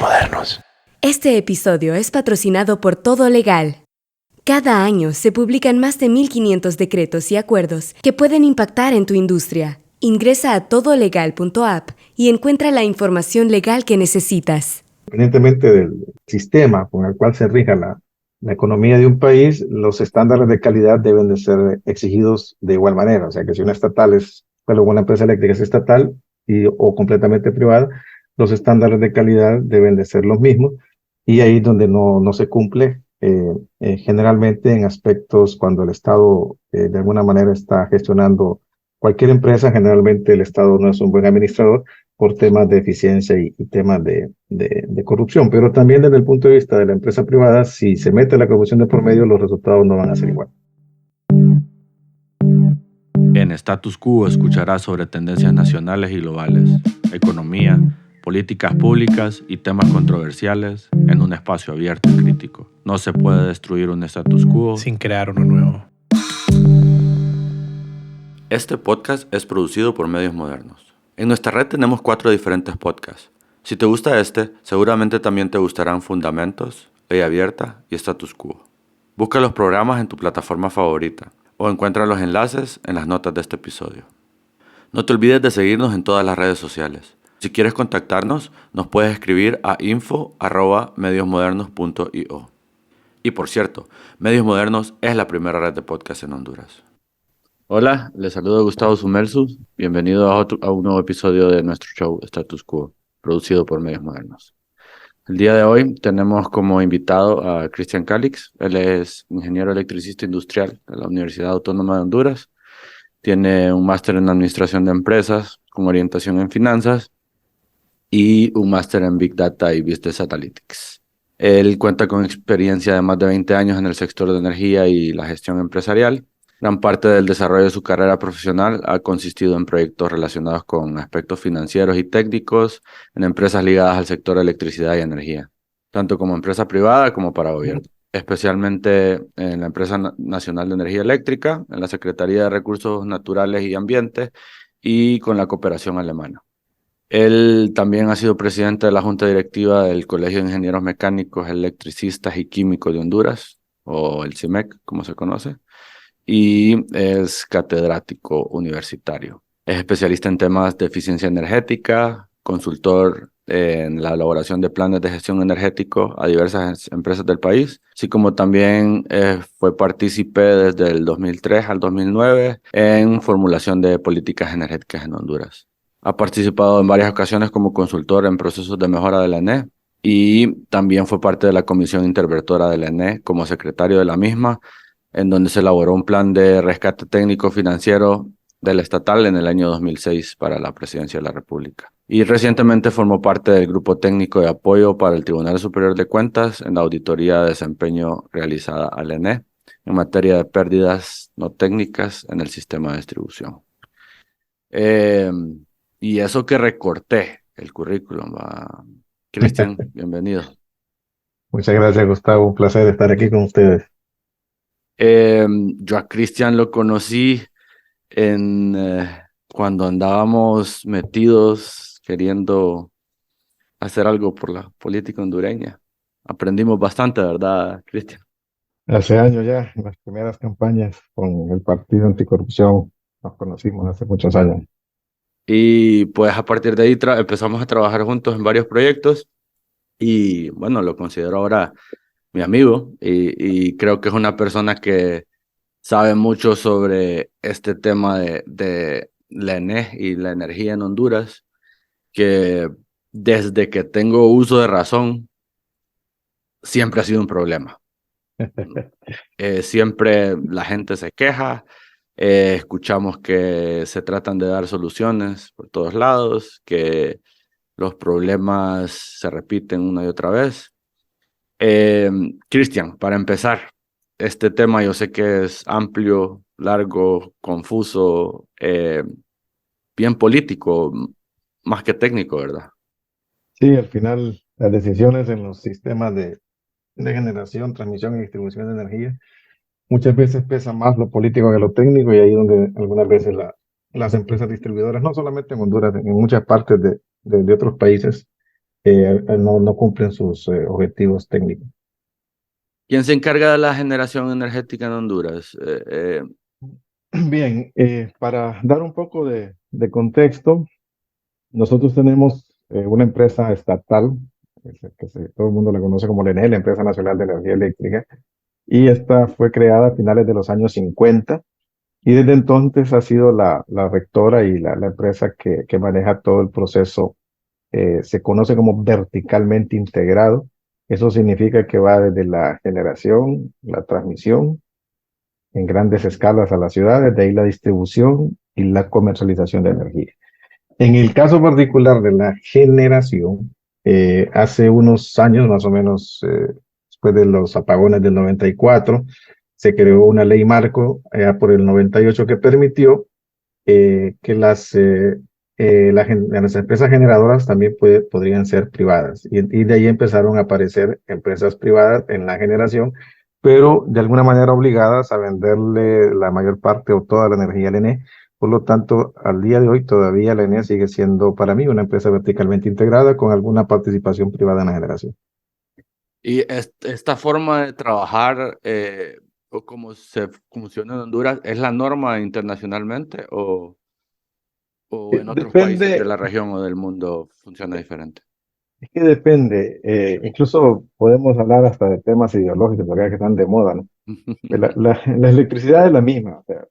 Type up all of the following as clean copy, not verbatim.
modernos. Este episodio es patrocinado por Todo Legal. Cada año se publican más de 1.500 decretos y acuerdos que pueden impactar en tu industria. Ingresa a todolegal.app y encuentra la información legal que necesitas. Independientemente del sistema con el cual se rija la economía de un país, los estándares de calidad deben de ser exigidos de igual manera. O sea, que si una estatal una empresa eléctrica es estatal o completamente privada, los estándares de calidad deben de ser los mismos. Y ahí donde no se cumple, generalmente en aspectos cuando el Estado de alguna manera está gestionando cualquier empresa, generalmente el Estado no es un buen administrador por temas de eficiencia y temas de corrupción. Pero también desde el punto de vista de la empresa privada, si se mete la corrupción de por medio, los resultados no van a ser igual. En Status Quo escucharás sobre tendencias nacionales y globales, economía, políticas públicas y temas controversiales en un espacio abierto y crítico. No se puede destruir un status quo sin crear uno nuevo. Este podcast es producido por Medios Modernos. En nuestra red tenemos 4 diferentes podcasts. Si te gusta este, seguramente también te gustarán Fundamentos, Ley Abierta y Status Quo. Busca los programas en tu plataforma favorita o encuentra los enlaces en las notas de este episodio. No te olvides de seguirnos en todas las redes sociales. Si quieres contactarnos, nos puedes escribir a info@mediosmodernos.io. Y por cierto, Medios Modernos es la primera red de podcast en Honduras. Hola, les saludo Gustavo Sumelsus. Bienvenido a un nuevo episodio de nuestro show Status Quo, producido por Medios Modernos. El día de hoy tenemos como invitado a Cristian Calix. Él es ingeniero electricista industrial de la Universidad Autónoma de Honduras. Tiene un máster en administración de empresas con orientación en finanzas y un máster en Big Data y Business Analytics. Él cuenta con experiencia de más de 20 años en el sector de energía y la gestión empresarial. Gran parte del desarrollo de su carrera profesional ha consistido en proyectos relacionados con aspectos financieros y técnicos en empresas ligadas al sector de electricidad y energía, tanto como empresa privada como para gobierno, especialmente en la Empresa Nacional de Energía Eléctrica, en la Secretaría de Recursos Naturales y Ambiente y con la Cooperación Alemana. Él también ha sido presidente de la Junta Directiva del Colegio de Ingenieros Mecánicos, Electricistas y Químicos de Honduras, o el CIMEC, como se conoce, y es catedrático universitario. Es especialista en temas de eficiencia energética, consultor en la elaboración de planes de gestión energético a diversas empresas del país, así como también fue partícipe desde el 2003 al 2009 en formulación de políticas energéticas en Honduras. Ha participado en varias ocasiones como consultor en procesos de mejora de la ENE y también fue parte de la comisión interventora de la ENE como secretario de la misma, en donde se elaboró un plan de rescate técnico financiero del estatal en el año 2006 para la presidencia de la República. Y recientemente formó parte del grupo técnico de apoyo para el Tribunal Superior de Cuentas en la auditoría de desempeño realizada al ENE en materia de pérdidas no técnicas en el sistema de distribución. Y eso que recorté el currículum. Cristian, bienvenido. Muchas gracias, Gustavo. Un placer estar aquí con ustedes. Yo a Cristian lo conocí cuando andábamos metidos queriendo hacer algo por la política hondureña. Aprendimos bastante, ¿verdad, Cristian? Hace años ya, en las primeras campañas con el Partido Anticorrupción, nos conocimos hace muchos años. Y pues a partir de ahí empezamos a trabajar juntos en varios proyectos y bueno, lo considero ahora mi amigo y creo que es una persona que sabe mucho sobre este tema de la ENE y la energía en Honduras, que desde que tengo uso de razón siempre ha sido un problema. Siempre la gente se queja, escuchamos que se tratan de dar soluciones por todos lados, que los problemas se repiten una y otra vez. Cristian, para empezar, este tema yo sé que es amplio, largo, confuso, bien político, más que técnico, ¿verdad? Sí, al final las decisiones en los sistemas de generación, transmisión y distribución de energía muchas veces pesa más lo político que lo técnico, y ahí donde algunas veces las empresas distribuidoras, no solamente en Honduras, en muchas partes de otros países, no cumplen sus objetivos técnicos. ¿Quién se encarga de la generación energética en Honduras? Bien, para dar un poco de contexto, nosotros tenemos una empresa estatal, todo el mundo la conoce como la ENE, la Empresa Nacional de Energía Eléctrica, y esta fue creada a finales de los años 50 y desde entonces ha sido la rectora y la empresa que maneja todo el proceso. Se conoce como verticalmente integrado. Eso significa que va desde la generación, la transmisión en grandes escalas a las ciudades, de ahí la distribución y la comercialización de energía. En el caso particular de la generación, hace unos años, más o menos después de los apagones del 94, se creó una ley marco por el 98 que permitió que las empresas generadoras también podrían ser privadas. Y de ahí empezaron a aparecer empresas privadas en la generación, pero de alguna manera obligadas a venderle la mayor parte o toda la energía al ENE. Por lo tanto, al día de hoy todavía la ENE sigue siendo para mí una empresa verticalmente integrada con alguna participación privada en la generación. Y esta forma de trabajar, o cómo se funciona en Honduras, ¿es la norma internacionalmente o en otros países de Depende, la región o del mundo funciona diferente? es que depende. Incluso podemos hablar hasta de temas ideológicos, porque que están de moda, ¿no? La electricidad es la misma, o sea,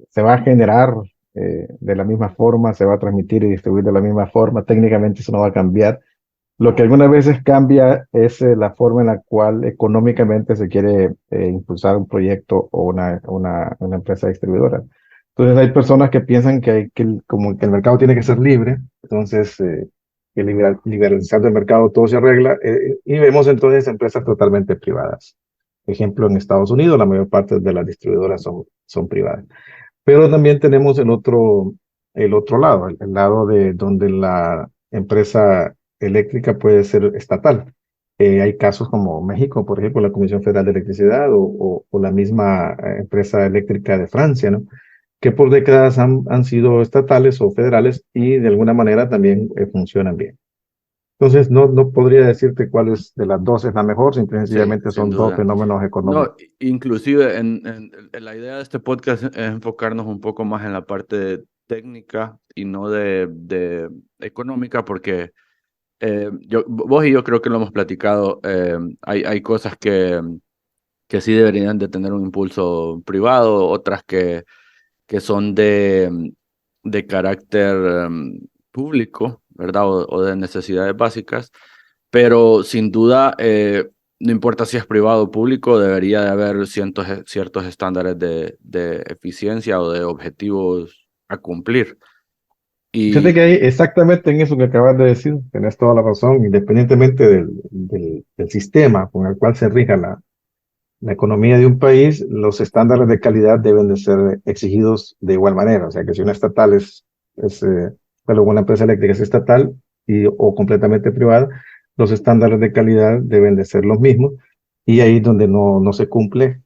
se va a generar de la misma forma, se va a transmitir y distribuir de la misma forma, técnicamente eso no va a cambiar. Lo que algunas veces cambia es la forma en la cual económicamente se quiere impulsar un proyecto o una empresa distribuidora. Entonces hay personas que piensan como que el mercado tiene que ser libre, entonces que liberalizando el mercado todo se arregla, y vemos entonces empresas totalmente privadas. Ejemplo, en Estados Unidos la mayor parte de las distribuidoras son privadas. Pero también tenemos el otro lado, el lado de donde la empresa eléctrica puede ser estatal. Hay casos como México, por ejemplo, la Comisión Federal de Electricidad o la misma empresa eléctrica de Francia, ¿no? Que por décadas han sido estatales o federales y de alguna manera también funcionan bien. Entonces, no podría decirte cuál es de las dos es la mejor, simple y Sí, sencillamente sin son dos duda. fenómenos económicos. No, inclusive en la idea de este podcast es enfocarnos un poco más en la parte técnica y no de económica, porque vos y yo creo que lo hemos platicado. Hay cosas que sí deberían de tener un impulso privado, otras que son de carácter público, ¿verdad? O de necesidades básicas, pero sin duda, no importa si es privado o público, debería de haber ciertos estándares de eficiencia o de objetivos a cumplir. Fíjate Y que ahí, exactamente en eso que acabas de decir, tenés toda la razón, independientemente del sistema con el cual se rija la economía de un país, los estándares de calidad deben de ser exigidos de igual manera. O sea, que si una estatal bueno, una empresa eléctrica es estatal o completamente privada, los estándares de calidad deben de ser los mismos y ahí es donde no se cumple.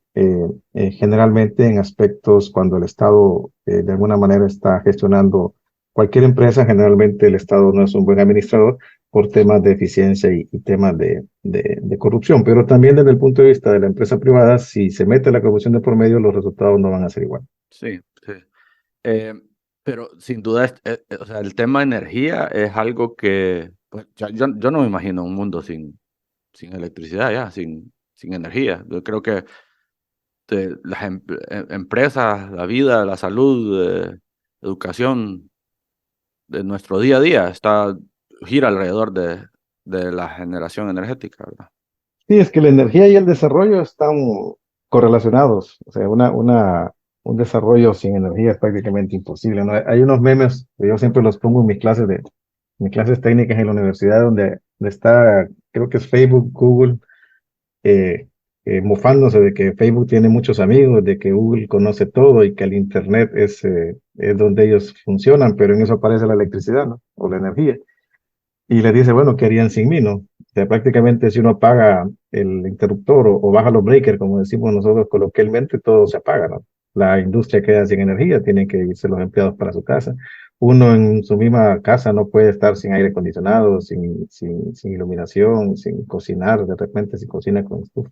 Generalmente en aspectos cuando el Estado de alguna manera está gestionando cualquier empresa, generalmente el Estado no es un buen administrador por temas de eficiencia y temas de corrupción. Pero también desde el punto de vista de la empresa privada, si se mete la corrupción de por medio, los resultados no van a ser igual. sí, sí. Eh, pero sin duda, o sea, el tema de energía es algo que, pues, yo no me imagino un mundo sin electricidad, ya, sin energía. Yo creo que las empresas, la vida, la salud, educación de nuestro día a día gira alrededor de la generación energética, ¿verdad? Sí, es que la energía y el desarrollo están correlacionados. O sea, un desarrollo sin energía es prácticamente imposible, ¿no? Hay unos memes que yo siempre los pongo en mis clases técnicas en la universidad, donde está, creo que es Facebook, Google, eh, mofándose de que Facebook tiene muchos amigos, de que Google conoce todo y que el Internet es donde ellos funcionan, pero en eso aparece la electricidad, ¿no? O la energía. Y les dice, bueno, ¿qué harían sin mí, no? O sea, prácticamente si uno apaga el interruptor o baja los breakers, como decimos nosotros coloquialmente, todo se apaga, ¿no? La industria queda sin energía, tienen que irse los empleados para su casa. uno en su misma casa no puede estar sin aire acondicionado, sin iluminación, sin cocinar, de repente si cocina con estufa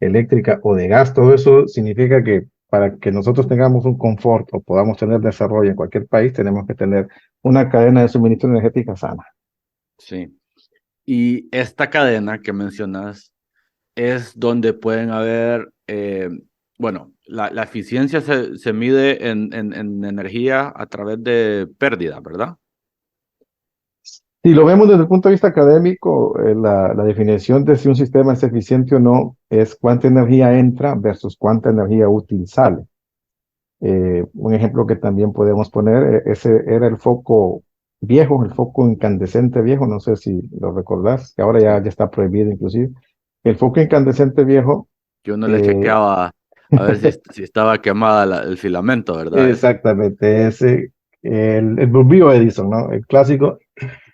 eléctrica o de gas. Todo eso significa que para que nosotros tengamos un confort o podamos tener desarrollo en cualquier país, tenemos que tener una cadena de suministro energética sana. Sí. Y esta cadena que mencionas es donde pueden haber, bueno, la eficiencia se mide en energía a través de pérdida, ¿verdad? Si lo vemos desde el punto de vista académico, la definición de si un sistema es eficiente o no es cuánta energía entra versus cuánta energía útil sale. Un ejemplo que también podemos poner, ese era el foco viejo, el foco incandescente viejo, no sé si lo recordás, que ahora ya Sí. está prohibido inclusive. El foco incandescente viejo, Que uno le eh, chequeaba a ver si estaba quemada el filamento, ¿verdad? exactamente, el bulbío Edison, ¿no? El clásico,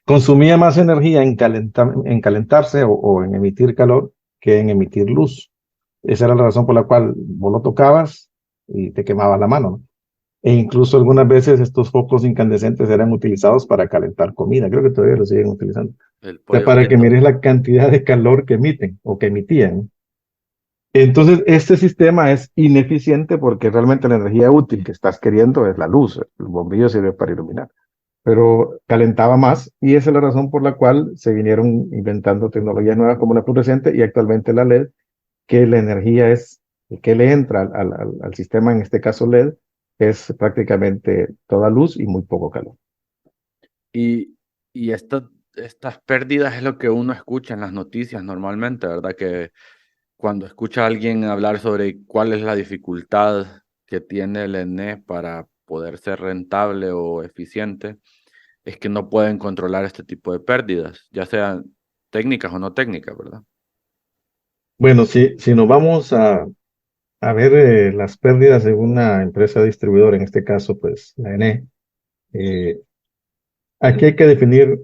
consumía más energía en calentarse o en emitir calor que en emitir luz. Esa era la razón por la cual vos lo tocabas y te quemabas la mano, ¿no? E incluso algunas veces estos focos incandescentes eran utilizados para calentar comida. Creo que todavía lo siguen utilizando. O El sea, pollo para que frito. mires la cantidad de calor que emiten o que emitían. Entonces, este sistema es ineficiente porque realmente la energía útil que estás queriendo es la luz. El bombillo sirve para iluminar, pero calentaba más y esa es la razón por la cual se vinieron inventando tecnologías nuevas como la fluorescente y actualmente la LED, que la energía es, que le entra al sistema, en este caso LED, es prácticamente toda luz y muy poco calor. Y estas pérdidas es lo que uno escucha en las noticias normalmente, ¿verdad? Que cuando escucha a alguien hablar sobre cuál es la dificultad que tiene el ENE para poder ser rentable o eficiente, es que no pueden controlar este tipo de pérdidas, ya sean técnicas o no técnicas, ¿verdad? Bueno, si nos vamos a ver las pérdidas de una empresa distribuidora, en este caso, pues la ENE, eh, aquí hay que definir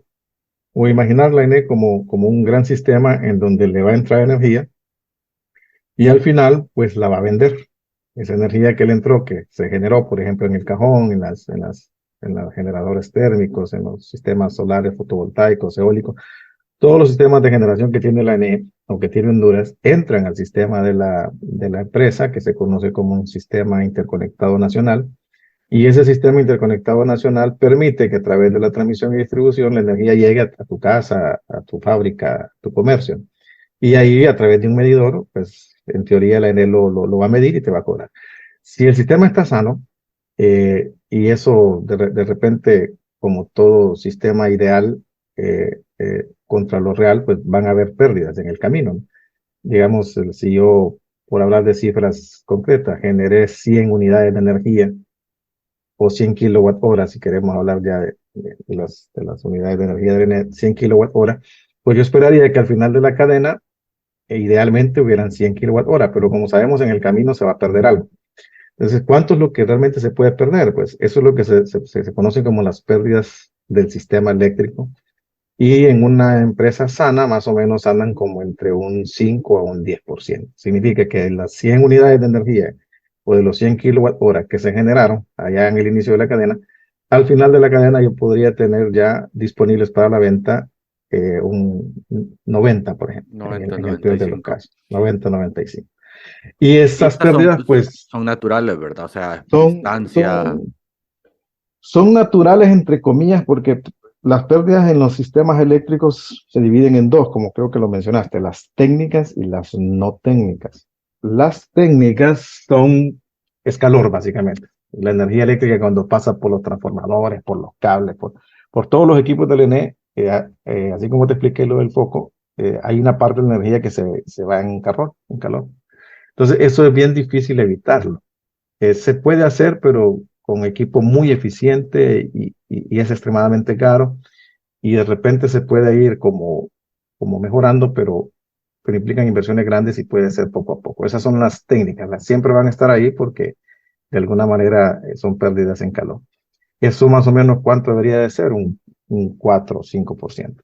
o imaginar la ENE como un gran sistema en donde le va a entrar energía y al final, pues la va a vender. Esa energía que le entró, que se generó, por ejemplo, en el cajón, en los generadores térmicos, en los sistemas solares, fotovoltaicos, eólicos, todos los sistemas de generación que tiene la ENE o que tiene Honduras entran al sistema de la empresa, que se conoce como un sistema interconectado nacional. Y ese sistema interconectado nacional permite que a través de la transmisión y distribución la energía llegue a tu casa, a tu fábrica, a tu comercio. Y ahí, a través de un medidor, pues en teoría la ENE lo va a medir y te va a cobrar. Si el sistema está sano, y eso de repente, como todo sistema ideal, contra lo real, pues van a haber pérdidas en el camino, ¿no? Digamos, si yo, por hablar de cifras concretas, generé 100 unidades de energía o 100 kilowatt horas, si queremos hablar ya de las unidades de energía de ENE, 100 kilowatt hora, pues yo esperaría que al final de la cadena idealmente hubieran 100 kilowatt hora, pero como sabemos en el camino se va a perder algo. Entonces, ¿cuánto es lo que realmente se puede perder? Pues eso es lo que se conoce como las pérdidas del sistema eléctrico. Y en una empresa sana, más o menos andan como entre un 5 a un 10%. Significa que de las 100 unidades de energía o de los 100 kilowatt hora que se generaron allá en el inicio de la cadena, al final de la cadena yo podría tener ya disponibles para la venta un 90, por ejemplo, en, 90, en el peor de los 95. casos, 90, 95. Y Y esas estas son, pérdidas, pues, son naturales, ¿verdad? O sea, son, distancia. son, son naturales, entre comillas, porque las pérdidas en los sistemas eléctricos se dividen en dos, como creo que lo mencionaste, las técnicas y las no técnicas. Las técnicas es calor, básicamente. La energía eléctrica cuando pasa por los transformadores, por los cables, por todos los equipos del ENE, así como te expliqué lo del foco, hay una parte de la energía que se va en calor. Entonces, eso es bien difícil evitarlo. Se puede hacer, pero con equipo muy eficiente y es extremadamente caro. Y de repente se puede ir como mejorando, pero implican inversiones grandes y puede ser poco a poco. Esas son las técnicas, siempre van a estar ahí porque de alguna manera son pérdidas en calor. Eso más o menos cuánto debería de ser, un 4 o 5%.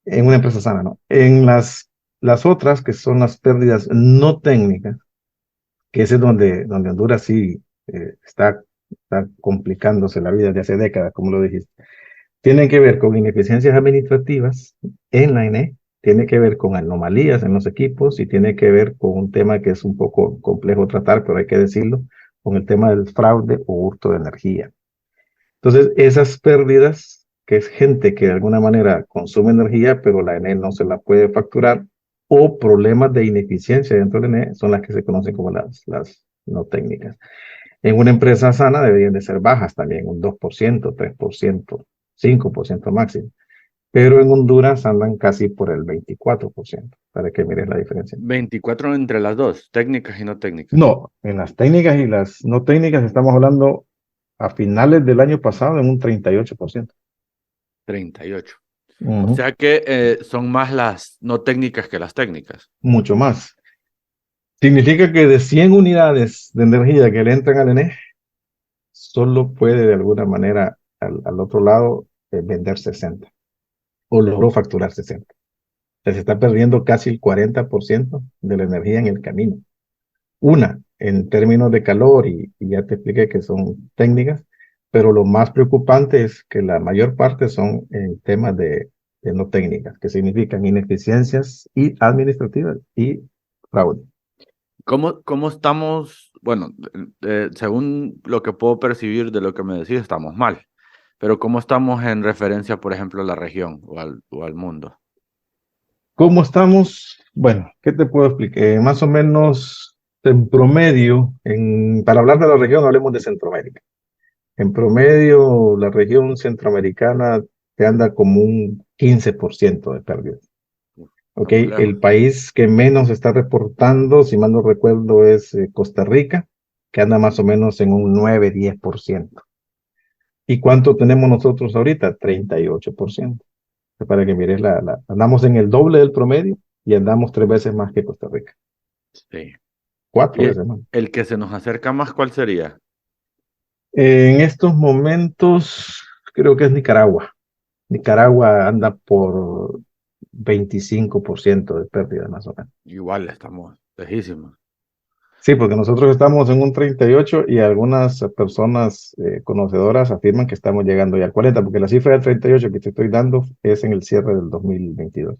En una empresa sana, ¿no? En las otras, que son las pérdidas no técnicas, que ese es donde Honduras sí está está complicándose la vida de hace décadas, como lo dijiste. Tienen que ver con ineficiencias administrativas en la ENE, tiene que ver con anomalías en los equipos y tiene que ver con un tema que es un poco complejo tratar, pero hay que decirlo, con el tema del fraude o hurto de energía. Entonces, esas pérdidas, que es gente que de alguna manera consume energía, pero la ENE no se la puede facturar, o problemas de ineficiencia dentro de la ENE, son las que se conocen como las no técnicas. En una empresa sana deberían de ser bajas también, un 2%, 3%, 5% máximo. Pero en Honduras andan casi por el 24%, para que mires la diferencia. 24 entre las dos, técnicas y no técnicas. No, en las técnicas y las no técnicas estamos hablando a finales del año pasado en un 38%. 38. O Ujú. sea que son más las no técnicas que las técnicas. Mucho más. Significa que de 100 unidades de energía que le entran al ENE, solo puede de alguna manera al otro lado vender 60 o logró facturar 60. O sea, se está perdiendo casi el 40% de la energía en el camino. Una, en términos de calor, y ya te expliqué que son técnicas, pero lo más preocupante es que la mayor parte son en temas de no técnicas, que significan ineficiencias y administrativas y fraude. ¿Cómo estamos? Bueno, según lo que puedo percibir de lo que me decís, estamos mal. Pero ¿cómo estamos en referencia, por ejemplo, a la región o al mundo? ¿Cómo estamos? Bueno, ¿qué te puedo explicar? Más o menos en promedio, para hablar de la región, hablemos de Centroamérica. En promedio, la región centroamericana te anda como un 15% de pérdida. ¿Ok? Estamos lejos. El país que menos está reportando, si mal no recuerdo, es Costa Rica, que anda más o menos en un 9-10%. ¿Y cuánto tenemos nosotros ahorita? 38%. Para que mires, andamos en el doble del promedio y andamos 3 veces más que Costa Rica. Sí. 4 veces más. El que se nos acerca más, ¿cuál sería? En estos momentos, creo que es Nicaragua. Nicaragua anda por 25% de pérdida más o menos. Igual estamos lejísimos. Sí, porque nosotros estamos en un 38 y algunas personas conocedoras afirman que estamos llegando ya al 40, porque la cifra del 38 que te estoy dando es en el cierre del 2022.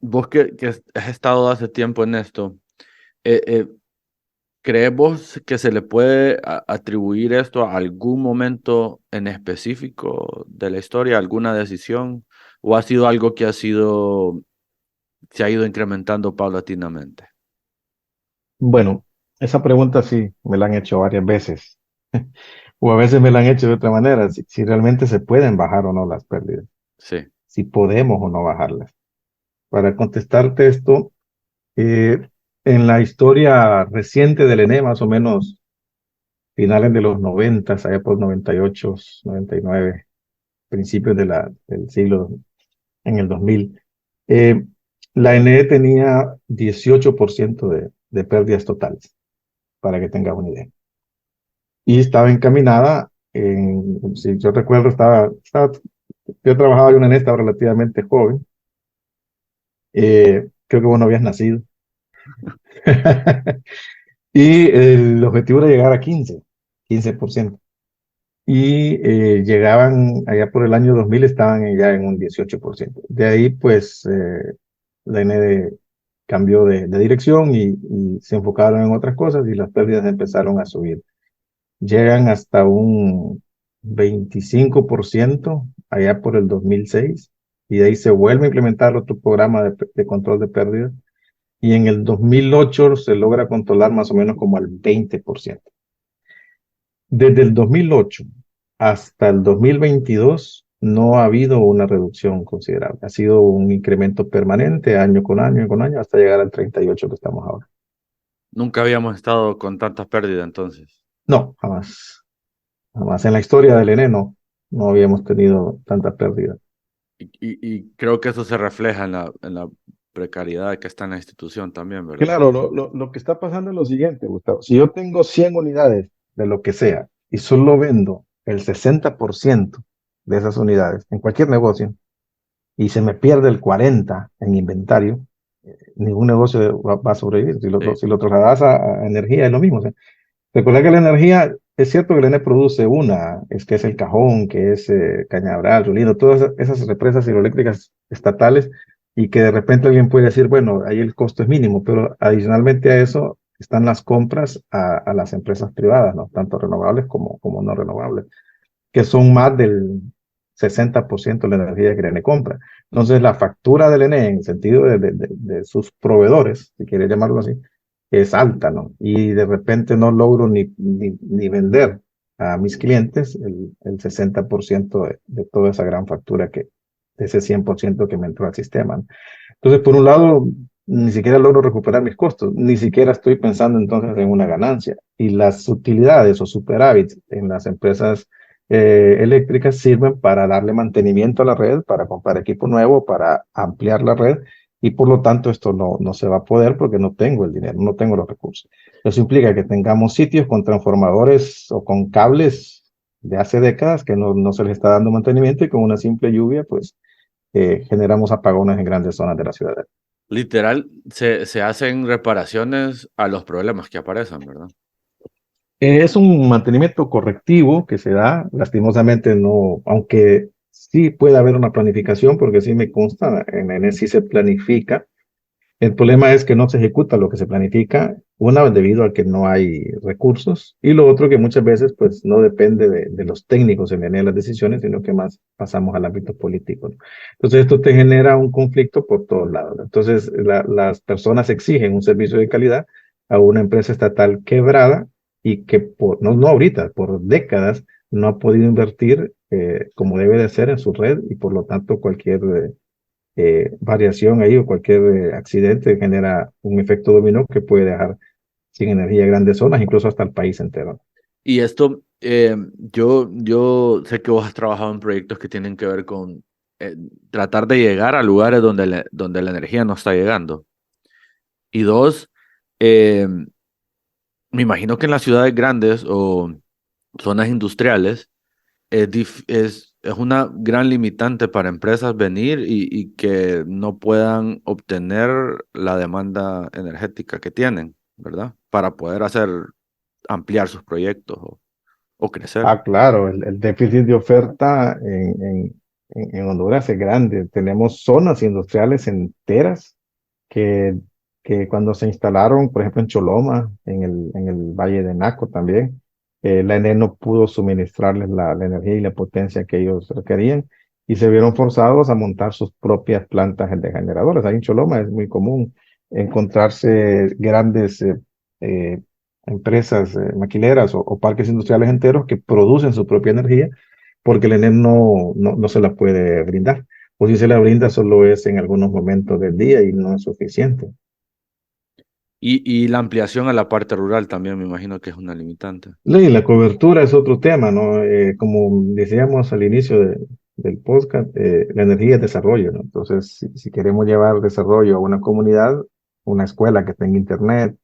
Vos que has estado hace tiempo en esto, ¿crees vos que se le puede atribuir esto a algún momento en específico de la historia, alguna decisión, o ha sido algo que se ha ido incrementando paulatinamente? Bueno, esa pregunta sí me la han hecho varias veces, o a veces me la han hecho de otra manera, si realmente se pueden bajar o no las pérdidas, Sí. si podemos o no bajarlas. Para contestarte esto, eh, en la historia reciente del ENE, más o menos finales de los 90, allá por 98, 99, principios del siglo, en el 2000, eh, la ENE tenía 18% de pérdidas totales, para que tengas una idea. Y estaba encaminada, si yo recuerdo, yo trabajaba en una ENE, estaba relativamente joven, creo que vos no habías nacido. Y el objetivo era llegar a 15%. Y llegaban allá por el año 2000, estaban ya en un 18%. De ahí, pues, la ND cambió de dirección y se enfocaron en otras cosas y las pérdidas empezaron a subir. Llegan hasta un 25% allá por el 2006 y de ahí se vuelve a implementar otro programa de control de pérdidas y en el 2008 se logra controlar más o menos como al 20%. Desde el 2008 hasta el 2022 no ha habido una reducción considerable. Ha sido un incremento permanente año con año, hasta llegar al 38 que estamos ahora. Nunca habíamos estado con tantas pérdidas entonces. No, jamás. Jamás en la historia del ENE no habíamos tenido tanta pérdida. Y creo que eso se refleja en la precariedad que está en la institución también, ¿verdad? Claro, lo que está pasando es lo siguiente, Gustavo. Si yo tengo 100 unidades de lo que sea y solo vendo el 60% de esas unidades en cualquier negocio y se me pierde el 40% en inventario, ningún negocio va a sobrevivir. Si Sí. si lo trasladas a energía es lo mismo. O sea, Recuerda que la energía, es cierto que el ENE produce es que es el Cajón, que es Cañaveral, Rulino, todas esas represas hidroeléctricas estatales, y que de repente alguien puede decir, bueno, ahí el costo es mínimo, pero adicionalmente a eso están las compras a las empresas privadas, ¿no? Tanto renovables como no renovables, que son más del 60% de la energía que el ENE compra. Entonces, la factura del ENE, en sentido de sus proveedores, si quiere llamarlo así, es alta, ¿no? Y de repente no logro ni vender a mis clientes el 60% de toda esa gran factura de ese 100% que me entró al sistema, ¿no? Entonces, por un lado, ni siquiera logro recuperar mis costos, ni siquiera estoy pensando entonces en una ganancia. Y las utilidades o superávits en las empresas eléctricas sirven para darle mantenimiento a la red, para comprar equipo nuevo, para ampliar la red, y por lo tanto esto no se va a poder porque no tengo el dinero, no tengo los recursos. Eso implica que tengamos sitios con transformadores o con cables de hace décadas que no se les está dando mantenimiento, y con una simple lluvia, pues generamos apagones en grandes zonas de la ciudad. Literal, se hacen reparaciones a los problemas que aparecen, ¿verdad? Es un mantenimiento correctivo que se da, lastimosamente no, aunque sí puede haber una planificación, porque sí me consta, en ENES sí se planifica. El problema es que no se ejecuta lo que se planifica, una, debido a que no hay recursos, y lo otro, que muchas veces pues no depende de los técnicos en ENES las decisiones, sino que más pasamos al ámbito político, ¿no? Entonces esto te genera un conflicto por todos lados, ¿no? Entonces las personas exigen un servicio de calidad a una empresa estatal quebrada, y que no ahorita, por décadas no ha podido invertir como debe de ser en su red, y por lo tanto cualquier variación ahí o cualquier accidente genera un efecto dominó que puede dejar sin energía grandes zonas, incluso hasta el país entero. Y esto, yo sé que vos has trabajado en proyectos que tienen que ver con tratar de llegar a lugares donde la energía no está llegando. Y dos, eh, me imagino que en las ciudades grandes o zonas industriales es una gran limitante para empresas venir y que no puedan obtener la demanda energética que tienen, ¿verdad? Para poder ampliar sus proyectos o crecer. Ah, claro, el déficit de oferta en Honduras es grande. Tenemos zonas industriales enteras que, que cuando se instalaron, por ejemplo, en Choloma, en el Valle de Naco también, la ENE no pudo suministrarles la energía y la potencia que ellos requerían, y se vieron forzados a montar sus propias plantas de generadores. Ahí en Choloma es muy común encontrarse grandes eh, empresas maquileras o parques industriales enteros que producen su propia energía, porque el ENE no se la puede brindar. O si se la brinda, solo es en algunos momentos del día y no es suficiente. Y la ampliación a la parte rural también me imagino que es una limitante. Y la cobertura es otro tema, ¿no? Como decíamos al inicio del podcast, la energía es desarrollo, ¿no? Entonces, si queremos llevar desarrollo a una comunidad, una escuela que tenga internet,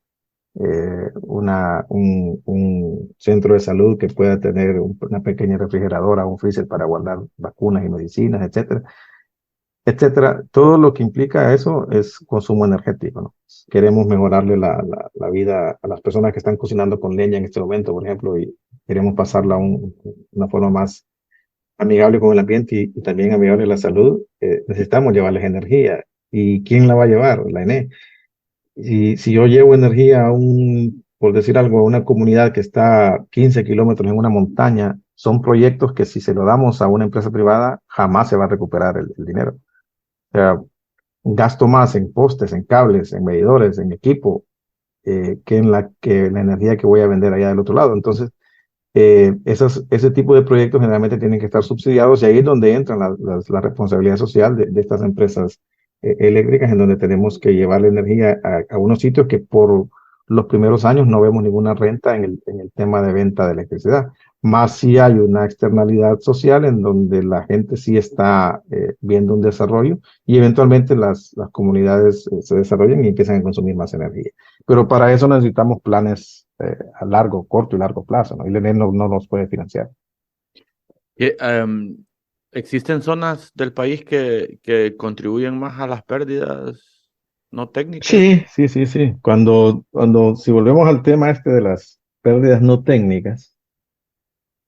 un centro de salud que pueda tener una pequeña refrigeradora, un freezer para guardar vacunas y medicinas, etcétera. Todo lo que implica eso es consumo energético, ¿no? Queremos mejorarle la vida a las personas que están cocinando con leña en este momento, por ejemplo, y queremos pasarla a una forma más amigable con el ambiente y también amigable a la salud. Necesitamos llevarles energía. ¿Y quién la va a llevar? La ENE. Y si yo llevo energía por decir algo, a una comunidad que está a 15 kilómetros en una montaña, son proyectos que, si se lo damos a una empresa privada, jamás se va a recuperar el dinero. O sea, gasto más en postes, en cables, en medidores, en equipo, que la energía que voy a vender allá del otro lado. Entonces, ese tipo de proyectos generalmente tienen que estar subsidiados, y ahí es donde entra la responsabilidad social de estas empresas eléctricas, en donde tenemos que llevar la energía a unos sitios que por los primeros años no vemos ninguna renta en el tema de venta de electricidad. Más si hay una externalidad social en donde la gente sí está viendo un desarrollo, y eventualmente las comunidades se desarrollan y empiezan a consumir más energía. Pero para eso necesitamos planes a largo, corto y largo plazo, ¿no? Y el ENE no nos puede financiar. Y, ¿existen zonas del país que contribuyen más a las pérdidas no técnicas? Sí. Si volvemos al tema este de las pérdidas no técnicas,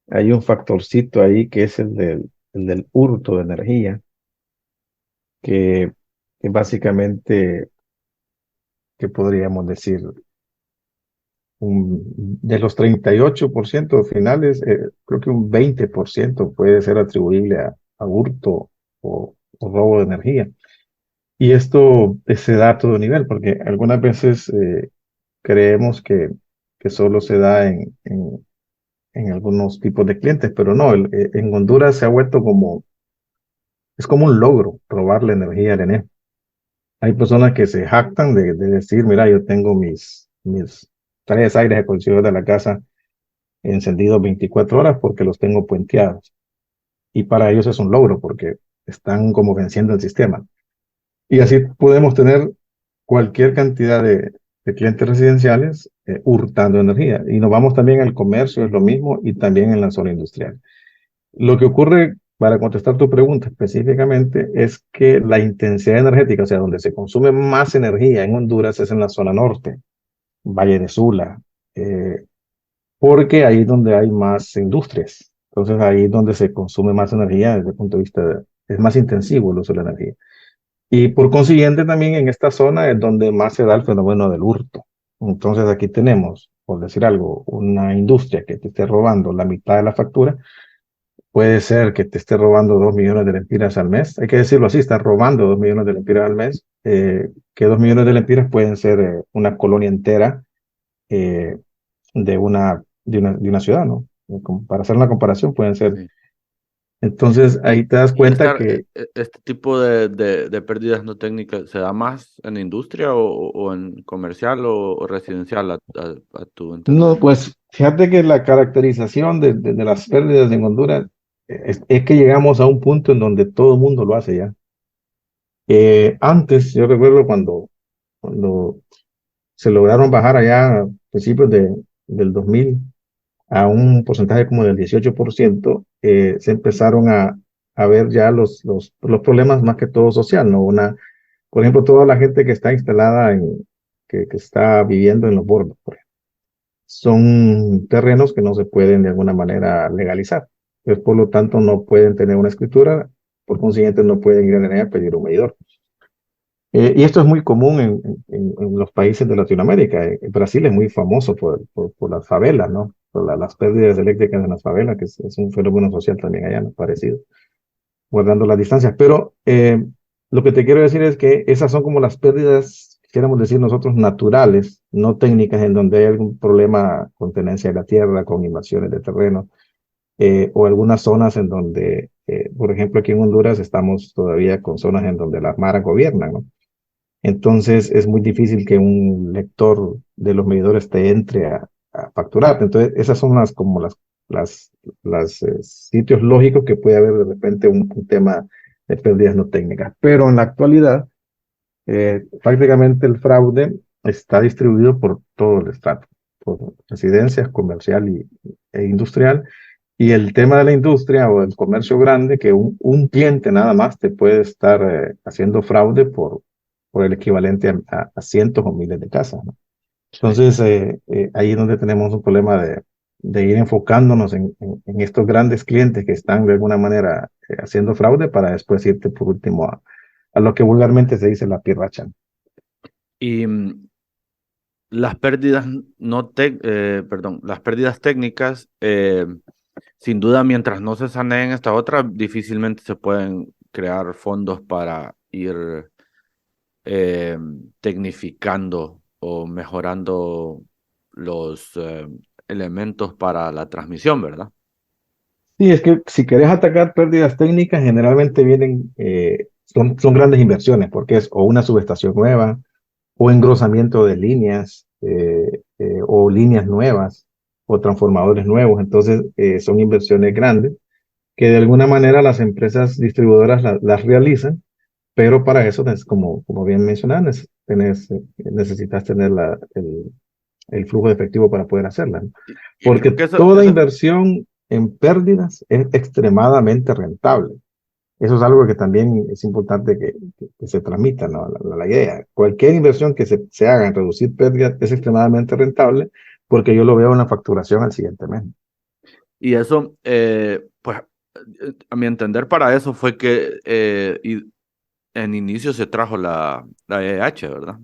hay un factorcito ahí que es el del hurto de energía, que básicamente, que podríamos decir, de los 38% finales, creo que un 20% puede ser atribuible a hurto o robo de energía. Y esto se da a todo nivel, porque algunas veces creemos que solo se da en algunos tipos de clientes, pero no, en Honduras se ha vuelto es como un logro robar la energía al ENE. Hay personas que se jactan de decir, mira, yo tengo mis 3 aires acondicionados de la casa encendidos 24 horas porque los tengo puenteados. Y para ellos es un logro porque están como venciendo el sistema. Y así podemos tener cualquier cantidad de clientes residenciales hurtando energía. Y nos vamos también al comercio, es lo mismo, y también en la zona industrial. Lo que ocurre, para contestar tu pregunta específicamente, es que la intensidad energética, o sea, donde se consume más energía en Honduras es en la zona norte, Valle de Sula, eh, porque ahí es donde hay más industrias. Entonces ahí es donde se consume más energía desde el punto de vista es más intensivo el uso de la energía. Y por consiguiente también en esta zona es donde más se da el fenómeno del hurto. Entonces aquí tenemos, por decir algo, una industria que te esté robando la mitad de la factura. Puede ser que te esté robando 2 millones de lempiras al mes. Hay que decirlo así, está robando 2 millones de lempiras al mes. Que 2 millones de lempiras pueden ser una colonia entera eh, de una ciudad, ¿no? Para hacer una comparación, pueden ser. Sí. Entonces ahí te das Y cuenta que este tipo de pérdidas no técnicas se da más en industria o en comercial o residencial a tu no, entender. pues fíjate que la caracterización de las pérdidas en Honduras es que llegamos a un punto en donde todo el mundo lo hace ya. Antes, yo recuerdo cuando se lograron bajar allá a principios del 2000 a un porcentaje como del 18%, se empezaron a ver ya los problemas más que todo social, ¿no? Por ejemplo, toda la gente que está instalada que está viviendo en los bordos, por ejemplo, son terrenos que no se pueden de alguna manera legalizar. Pues, por lo tanto, no pueden tener una escritura, por consiguiente, no pueden ir a la ENE a pedir un medidor. Y esto es muy común en los países de Latinoamérica. Brasil es muy famoso por las favelas, ¿no? Las pérdidas eléctricas en las favelas, que es un fenómeno social también allá, ¿no? Parecido, guardando las distancias. Pero lo que te quiero decir es que esas son como las pérdidas, quisiéramos decir nosotros, naturales, no técnicas, en donde hay algún problema con tenencia de la tierra, con invasiones de terreno, o algunas zonas en donde, por ejemplo, aquí en Honduras estamos todavía con zonas en donde las maras gobiernan, ¿no? Entonces es muy difícil que un lector de los medidores te entre a facturar. Entonces esas son como las sitios lógicos que puede haber de repente un tema de pérdidas no técnicas. Pero en la actualidad, prácticamente el fraude está distribuido por todo el estrato, por residencias, comercial e industrial. Y el tema de la industria o el comercio grande, que un cliente nada más te puede estar haciendo fraude por el equivalente a cientos o miles de casas, ¿no? Sí. Entonces, ahí es donde tenemos un problema de ir enfocándonos en estos grandes clientes que están de alguna manera haciendo fraude para después irte por último a lo que vulgarmente se dice la pirracha. Y las pérdidas las pérdidas técnicas, sin duda, mientras no se saneen esta otra, difícilmente se pueden crear fondos para ir eh, tecnificando o mejorando los elementos para la transmisión, ¿verdad? Sí, es que si querés atacar pérdidas técnicas, generalmente son grandes inversiones, porque es o una subestación nueva, o engrosamiento de líneas, o líneas nuevas, o transformadores nuevos. Entonces, son inversiones grandes que de alguna manera las empresas distribuidoras las realizan, pero para eso, como bien mencionadas, necesitas tener el flujo de efectivo para poder hacerla, ¿no? Y Porque creo que toda inversión en pérdidas es extremadamente rentable. Eso es algo que también es importante que se transmita, ¿no? La idea. Cualquier inversión que se haga en reducir pérdidas es extremadamente rentable porque yo lo veo en la facturación al siguiente mes. Y eso, pues, a mi entender, para eso fue que en inicio se trajo la EH, ¿verdad?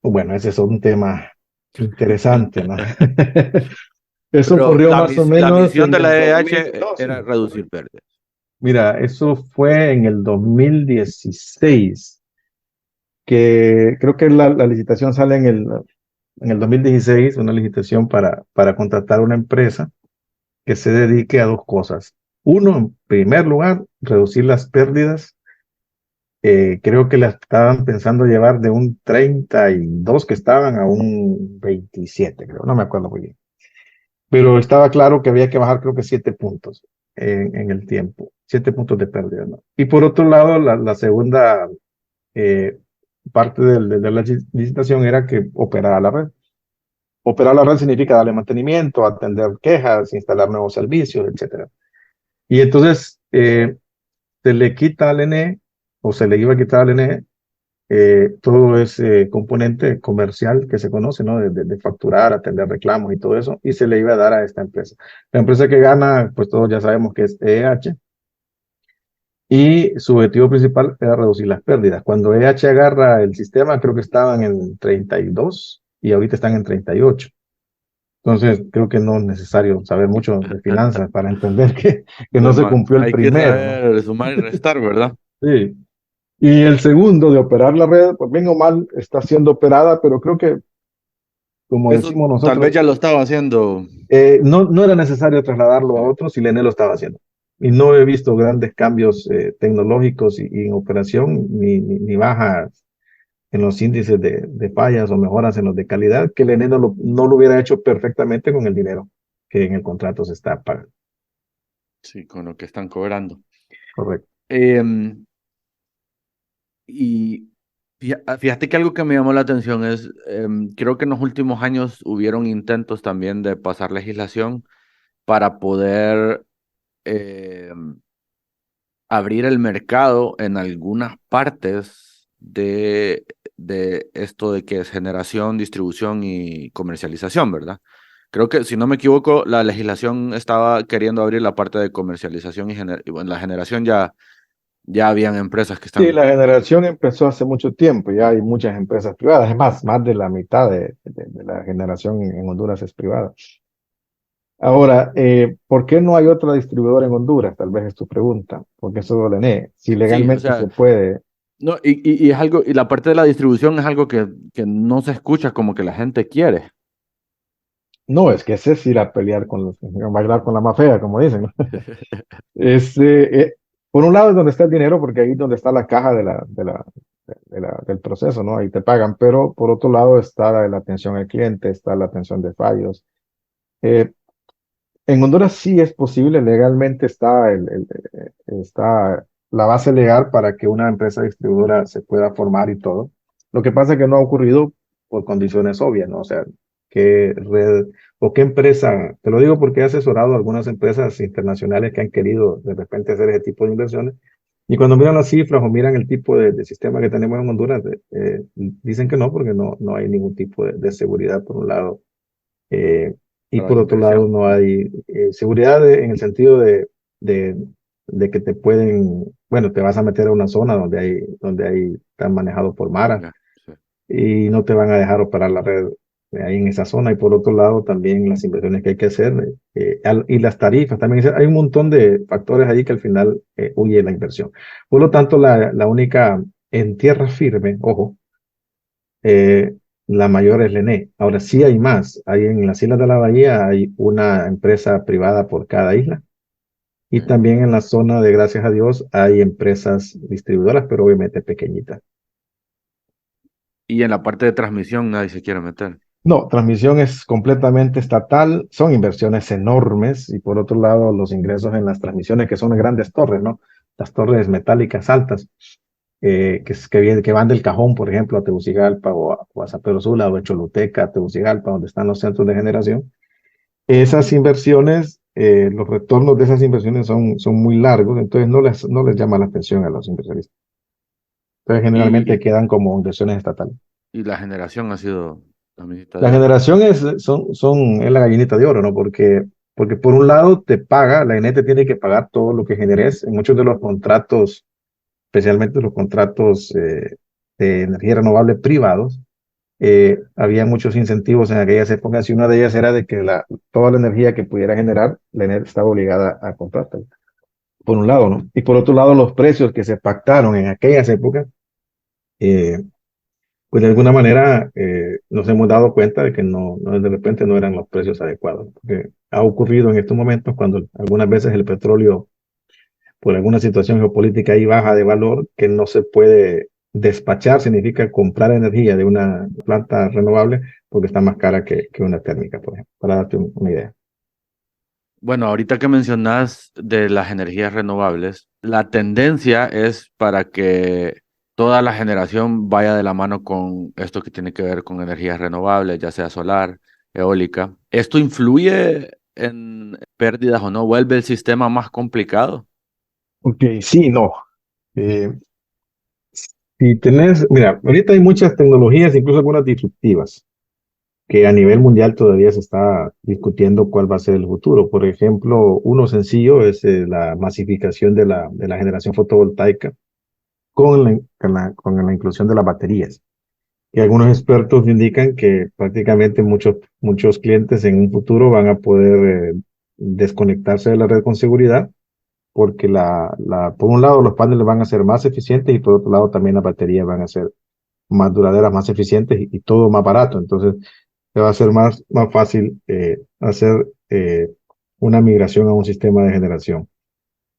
Bueno, ese es un tema interesante, ¿no? Eso Pero ocurrió más o la menos misión en de el la EH 2012. era reducir pérdidas. Mira, eso fue en el 2016, que creo que la licitación sale en el 2016, una licitación para contratar una empresa que se dedique a dos cosas. Uno, en primer lugar, reducir las pérdidas. Creo que la estaban pensando llevar de un 32 que estaban a un 27, creo, no me acuerdo muy bien. Pero estaba claro que había que bajar, creo que 7 puntos en el tiempo, 7 puntos de pérdida, ¿no? Y por otro lado, la segunda eh, parte de la licitación era que operara la red. Operar la red significa darle mantenimiento, atender quejas, instalar nuevos servicios, etcétera. Y entonces se le quita al ENE, o se le iba a quitar al ENE, todo ese componente comercial que se conoce, ¿no? De facturar, atender reclamos y todo eso, y se le iba a dar a esta empresa. La empresa que gana, pues todos ya sabemos que es EH, y su objetivo principal era reducir las pérdidas. Cuando EH agarra el sistema, creo que estaban en 32 y ahorita están en 38. Entonces, creo que no es necesario saber mucho de finanzas para entender que no se cumplió el Hay que primero, ¿no? saber sumar y restar, ¿verdad? Sí. Y el segundo, de operar la red, pues bien o mal, está siendo operada, pero creo que, como Eso decimos tal vez nosotros, ya lo estaba haciendo. no era necesario trasladarlo a otros si Lené lo estaba haciendo. Y no he visto grandes cambios tecnológicos y en operación, ni bajas en los índices de fallas o mejoras en los de calidad, que Lené no lo hubiera hecho perfectamente con el dinero que en el contrato se está pagando. Sí, con lo que están cobrando. Correcto. Em, y fíjate que algo que me llamó la atención es, creo que en los últimos años hubieron intentos también de pasar legislación para poder em, abrir el mercado en algunas partes de esto de que es generación, distribución y comercialización, ¿verdad? Creo que, si no me equivoco, la legislación estaba queriendo abrir la parte de comercialización y bueno, la generación ya habían empresas que Sí, están... la generación empezó hace mucho tiempo, ya hay muchas empresas privadas, es más de la mitad de la generación en Honduras es privada. Ahora, ¿por qué no hay otra distribuidora en Honduras? Tal vez es tu pregunta, porque eso es Lené. Si Sí, o legalmente se sea, puede, no, y es algo, y la parte de la distribución es algo que no se escucha como que la gente quiere. no, es que ese es ir a pelear a bailar con la más fea, como dicen, ¿no? Es, por un lado es donde está el dinero, porque ahí es donde está la caja del proceso, ¿no? Ahí te pagan, pero por otro lado está la atención al cliente, está la atención de fallos. Eh, En Honduras sí es posible, legalmente está la base legal para que una empresa distribuidora se pueda formar y todo. Lo que pasa es que no ha ocurrido por condiciones obvias, ¿no? O sea, qué red o qué empresa, te lo digo porque he asesorado a algunas empresas internacionales que han querido de repente hacer ese tipo de inversiones y cuando miran las cifras o miran el tipo de sistema que tenemos en Honduras, dicen que no, porque no hay ningún tipo de seguridad por un lado eh, y Para por la otro lado, inversión. no hay seguridad en el sentido de, de que te pueden, bueno, te vas a meter a una zona donde hay, están manejados por maras Ya, sí. y no te van a dejar operar la red ahí en esa zona. Y por otro lado, también las inversiones que hay que hacer y las tarifas también. Hay un montón de factores ahí que al final huye la inversión. Por lo tanto, la única en tierra firme, ojo, eh, la mayor es Lené. Ahora sí hay más. Hay en las Islas de la Bahía hay una empresa privada por cada isla. Y Ujú. también en la zona de Gracias a Dios hay empresas distribuidoras, pero obviamente pequeñitas. Y en la parte de transmisión nadie se quiere meter. No, transmisión es completamente estatal, son inversiones enormes y por otro lado los ingresos en las transmisiones que son grandes torres, ¿no? Las torres metálicas altas, que van del Cajón, por ejemplo, a Tegucigalpa o a San Pedro Sula o de Choluteca a Tegucigalpa, donde están los centros de generación. Esas inversiones, los retornos de esas inversiones son muy largos, entonces no les llama la atención a los inversionistas. Entonces Y, generalmente y, quedan como inversiones estatales. y la generación ha sido... Caminita La de oro. generación es la gallinita de oro, ¿no? Porque por un lado te paga, la ENE te tiene que pagar todo lo que generes en muchos de los contratos, especialmente los contratos de energía renovable privados. Había muchos incentivos en aquellas épocas y una de ellas era de que toda la energía que pudiera generar, la ENE estaba obligada a comprarla, por un lado, ¿no? Y por otro lado, los precios que se pactaron en aquellas épocas, eh, pues de alguna manera nos hemos dado cuenta de que de repente no eran los precios adecuados. Porque ha ocurrido en estos momentos cuando algunas veces el petróleo, por alguna situación geopolítica ahí baja de valor, que no se puede despachar, significa comprar energía de una planta renovable porque está más cara que una térmica, por ejemplo, para darte una idea. Bueno, ahorita que mencionas de las energías renovables, la tendencia es para que toda la generación vaya de la mano con esto que tiene que ver con energías renovables, ya sea solar, eólica. ¿Esto influye en pérdidas o no? ¿Vuelve el sistema más complicado? Ok, sí, no. Eh, si tenés, mira, ahorita hay muchas tecnologías, incluso algunas disruptivas, que a nivel mundial todavía se está discutiendo cuál va a ser el futuro. Por ejemplo, uno sencillo es la masificación de la generación fotovoltaica con la inclusión de las baterías. Y algunos expertos indican que prácticamente muchos clientes en un futuro van a poder desconectarse de la red con seguridad, porque por un lado los paneles van a ser más eficientes y por otro lado también las baterías van a ser más duraderas, más eficientes y todo más barato. Entonces, te va a ser más fácil hacer una migración a un sistema de generación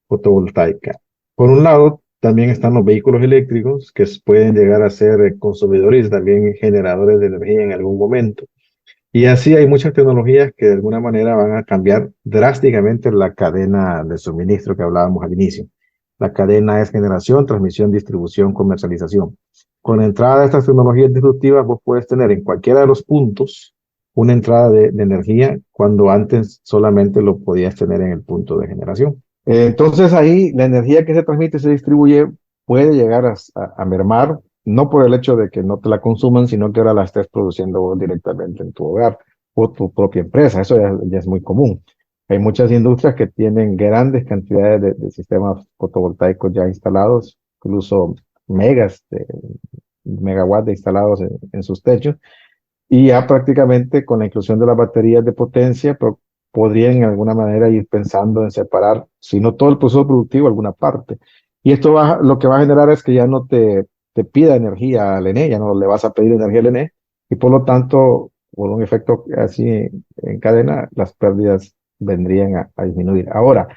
fotovoltaica. Por un lado, también están los vehículos eléctricos que pueden llegar a ser consumidores y también generadores de energía en algún momento. Y así hay muchas tecnologías que de alguna manera van a cambiar drásticamente la cadena de suministro que hablábamos al inicio. La cadena es generación, transmisión, distribución, comercialización. Con la entrada de estas tecnologías disruptivas, vos puedes tener en cualquiera de los puntos una entrada de energía cuando antes solamente lo podías tener en el punto de generación. Entonces ahí la energía que se transmite y se distribuye puede llegar a mermar, no por el hecho de que no te la consuman, sino que ahora la estés produciendo vos directamente en tu hogar o tu propia empresa. Eso ya es muy común. Hay muchas industrias que tienen grandes cantidades de sistemas fotovoltaicos ya instalados, incluso megawatts de instalados en sus techos, y ya prácticamente con la inclusión de las baterías de potencia, podrían en alguna manera ir pensando en separar, si no todo el proceso productivo, alguna parte. Y esto lo que va a generar es que ya no te pida energía al ENE, ya no le vas a pedir energía al ENE, y por lo tanto, por un efecto así en cadena, las pérdidas vendrían a disminuir. Ahora,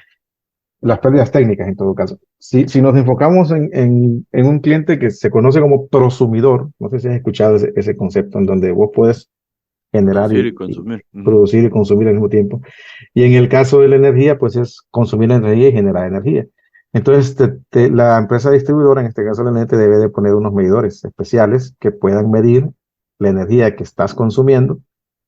las pérdidas técnicas en todo caso. Si nos enfocamos en un cliente que se conoce como prosumidor, no sé si has escuchado ese concepto en donde vos puedes generar Producir y y consumir. Ujú. producir y consumir al mismo tiempo. Y en el caso de la energía, pues es consumir energía y generar energía. Entonces, la empresa distribuidora, en este caso la NET, debe de poner unos medidores especiales que puedan medir la energía que estás consumiendo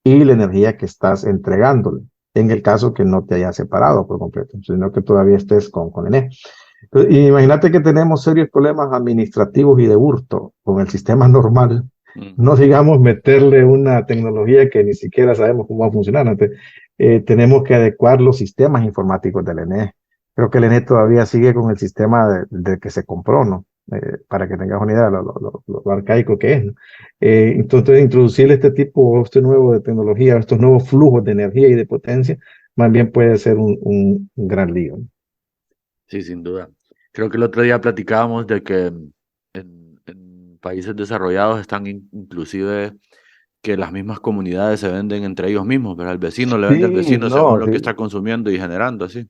y la energía que estás entregándole, en el caso que no te haya separado por completo, sino que todavía estés con ENE. Y imagínate que tenemos serios problemas administrativos y de hurto con el sistema normal, no digamos meterle una tecnología que ni siquiera sabemos cómo va a funcionar. Entonces, tenemos que adecuar los sistemas informáticos del ENE. Creo que el ENE todavía sigue con el sistema de que se compró, ¿no? Para que tengas una idea de lo arcaico que es, ¿no? Entonces, introducir este nuevo de tecnología, estos nuevos flujos de energía y de potencia, más bien puede ser un gran lío, ¿no? Sí, sin duda. Creo que el otro día platicábamos de que en países desarrollados están inclusive que las mismas comunidades se venden entre ellos mismos, pero el vecino le vende al Sí, vecino según no, lo sí. que está consumiendo y generando, así.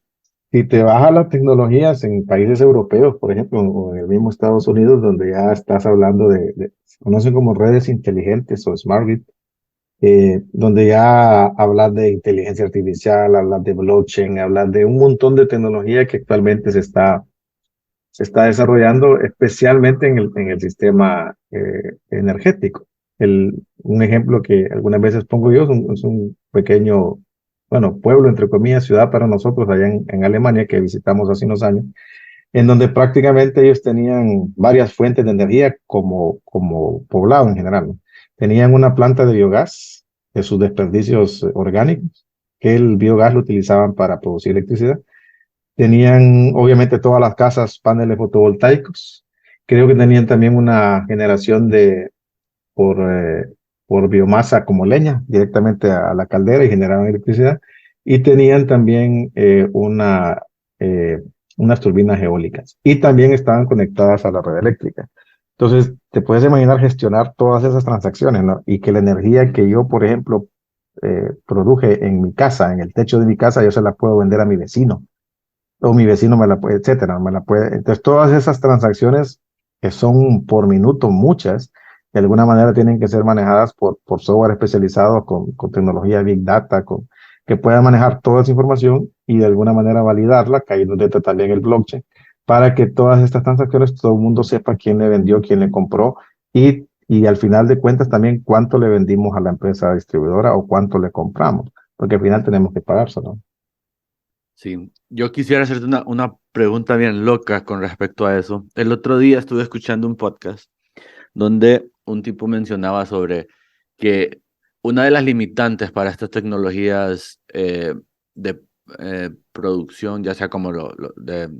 Si te vas a las tecnologías en países europeos, por ejemplo, o en el mismo Estados Unidos, donde ya estás hablando se conocen como redes inteligentes o smart grid, donde ya hablas de inteligencia artificial, hablas de blockchain, hablas de un montón de tecnología que actualmente se está desarrollando, especialmente en el sistema energético. Un ejemplo que algunas veces pongo yo es un pequeño, bueno, pueblo, entre comillas, ciudad para nosotros allá en Alemania, que visitamos hace unos años, en donde prácticamente ellos tenían varias fuentes de energía como poblado en general, ¿no? tenían una planta de biogás de sus desperdicios orgánicos, que el biogás lo utilizaban para producir electricidad. Tenían, obviamente, todas las casas paneles fotovoltaicos. Creo que tenían también una generación por, eh, por biomasa como leña, directamente a la caldera y generaban electricidad. Y tenían también eh, unas turbinas eólicas. Y también estaban conectadas a la red eléctrica. Entonces, te puedes imaginar gestionar todas esas transacciones, ¿no? Y que la energía que yo, por ejemplo, produje en mi casa, en el techo de mi casa, yo se la puedo vender a mi vecino o mi vecino me la puede, etcétera, me la puede. Entonces, todas esas transacciones que son por minuto muchas, de alguna manera tienen que ser manejadas por software especializado con tecnología Big Data, que pueda manejar toda esa información y de alguna manera validarla, que ahí nos dentro también el blockchain, para que todas estas transacciones todo el mundo sepa quién le vendió, quién le compró y al final de cuentas también cuánto le vendimos a la empresa distribuidora o cuánto le compramos, porque al final tenemos que pagárselo. Sí, yo quisiera hacerte una pregunta bien loca con respecto a eso. El otro día estuve escuchando un podcast donde un tipo mencionaba sobre que una de las limitantes para estas tecnologías de producción, ya sea como de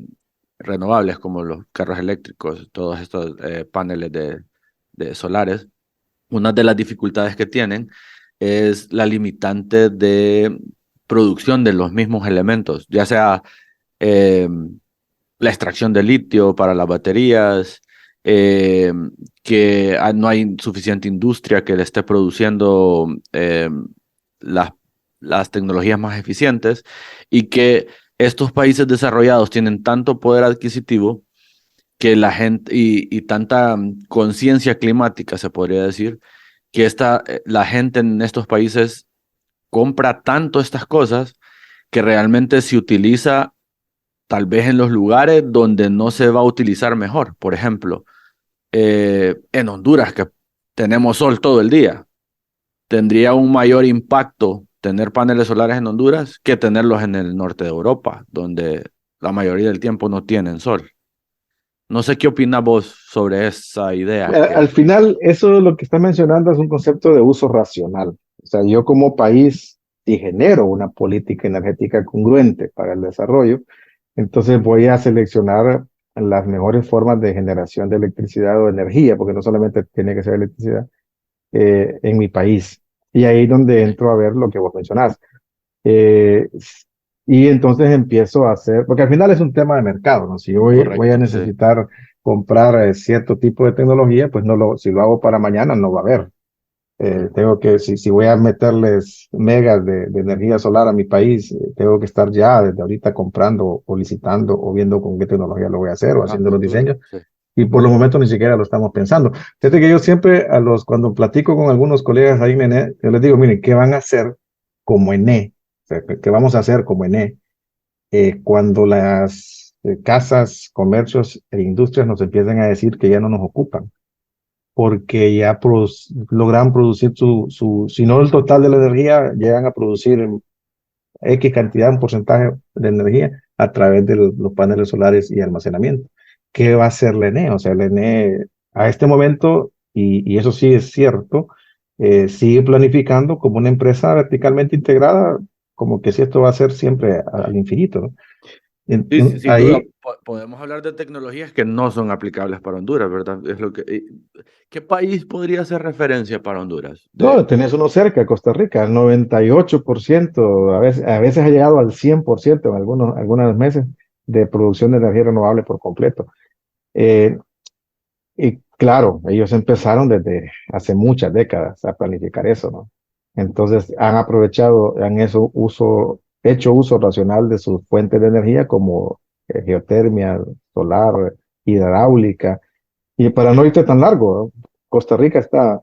renovables, como los carros eléctricos, todos estos paneles de solares, una de las dificultades que tienen es la limitante de producción de los mismos elementos, ya sea eh, la extracción de litio para las baterías, eh, que no hay suficiente industria que le esté produciendo las, las tecnologías más eficientes y que estos países desarrollados tienen tanto poder adquisitivo que la gente y tanta conciencia climática, se podría decir, que la gente en estos países compra tanto estas cosas que realmente se utiliza tal vez en los lugares donde no se va a utilizar mejor. Por ejemplo, en Honduras, que tenemos sol todo el día, tendría un mayor impacto tener paneles solares en Honduras que tenerlos en el norte de Europa, donde la mayoría del tiempo no tienen sol. No sé qué opinas vos sobre esa idea. Al final, eso lo que está mencionando es un concepto de uso racional. O sea, yo como país, si genero una política energética congruente para el desarrollo, entonces voy a seleccionar las mejores formas de generación de electricidad o energía, porque no solamente tiene que ser electricidad, en mi país. Y ahí es donde entro a ver lo que vos mencionás. Eh, y entonces empiezo a hacer, porque al final es un tema de mercado, ¿no? Si yo voy a Correcto, sí. necesitar comprar cierto tipo de tecnología, pues si lo hago para mañana, no va a haber. Tengo que, si voy a meterles megas de energía solar a mi país, tengo que estar ya desde ahorita comprando o licitando o viendo con qué tecnología lo voy a hacer o A haciendo los futuro, diseños. sí. Y por los momentos ni siquiera lo estamos pensando. Fíjate que yo siempre, cuando platico con algunos colegas ahí en ENE, yo les digo, miren, ¿qué van a hacer como ENE? O sea, ¿qué vamos a hacer como ENE cuando las casas, comercios e industrias nos empiecen a decir que ya no nos ocupan? Porque ya logran producir si no el total de la energía, llegan a producir X cantidad, un porcentaje de energía a través de los paneles solares y almacenamiento. ¿Qué va a hacer la ENE? O sea, la ENE a este momento, y eso sí es cierto, sigue planificando como una empresa verticalmente integrada, como que si esto va a ser siempre al infinito, ¿no? Sí, sí, sin duda, Ahí podemos hablar de tecnologías que no son aplicables para Honduras, ¿verdad? Es lo que, ¿qué país podría ser referencia para Honduras? no, tenés uno cerca, Costa Rica, el 98%, a veces ha llegado al 100% en algunos meses de producción de energía renovable por completo. Eh, y claro, ellos empezaron desde hace muchas décadas a planificar eso, ¿no? Entonces han aprovechado, hecho uso racional de sus fuentes de energía como geotermia, solar, hidráulica, y para no irte tan largo, ¿no? Costa Rica está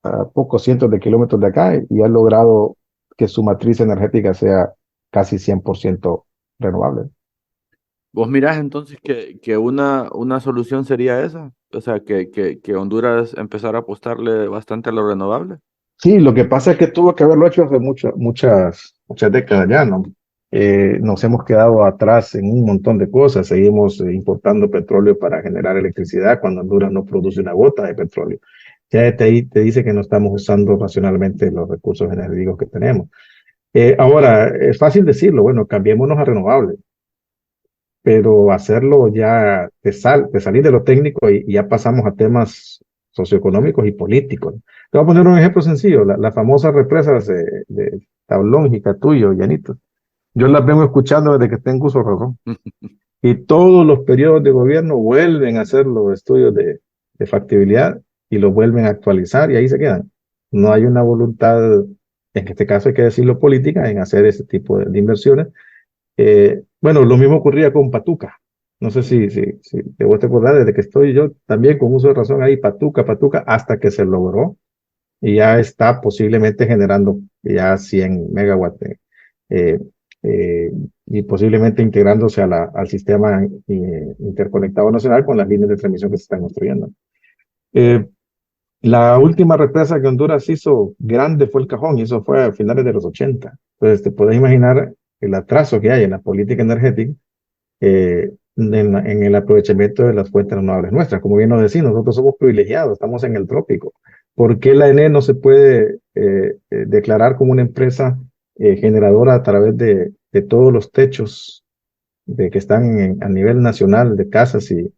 a pocos cientos de kilómetros de acá y ha logrado que su matriz energética sea casi 100% renovable. ¿Vos mirás entonces que una solución sería esa? O sea, que Honduras empezara a apostarle bastante a lo renovable. Sí, lo que pasa es que tuvo que haberlo hecho hace muchas décadas ya, ¿no? Nos hemos quedado atrás en un montón de cosas. Seguimos importando petróleo para generar electricidad cuando Honduras no produce una gota de petróleo. Ya te dice que no estamos usando racionalmente los recursos energéticos que tenemos. Ahora, es fácil decirlo, bueno, cambiémonos a renovables, pero hacerlo ya de salir de lo técnico y ya pasamos a temas socioeconómicos y políticos. Te voy a poner un ejemplo sencillo, las famosas represas de Tablón y Catuyo, Llanito. Yo las vengo escuchando desde que tengo uso de razón. Y todos los periodos de gobierno vuelven a hacer los estudios de factibilidad y los vuelven a actualizar y ahí se quedan. No hay una voluntad, en este caso hay que decirlo política, en hacer ese tipo de inversiones. Bueno, lo mismo ocurría con Patuca. No sé si te voy a acordar, desde que estoy yo también con uso de razón ahí, Patuca, hasta que se logró y ya está posiblemente generando ya 100 megawatts eh, eh, y posiblemente integrándose al sistema interconectado nacional con las líneas de transmisión que se están construyendo. Eh, la última represa que Honduras hizo grande fue el Cajón, y eso fue a finales de los 80. Entonces, te puedes imaginar el atraso que hay en la política energética en el aprovechamiento de las fuentes renovables nuestras. Como bien nos decís, nosotros somos privilegiados, estamos en el trópico. ¿Por qué la ENE no se puede declarar como una empresa generadora a través de todos los techos de que están a nivel nacional de casas y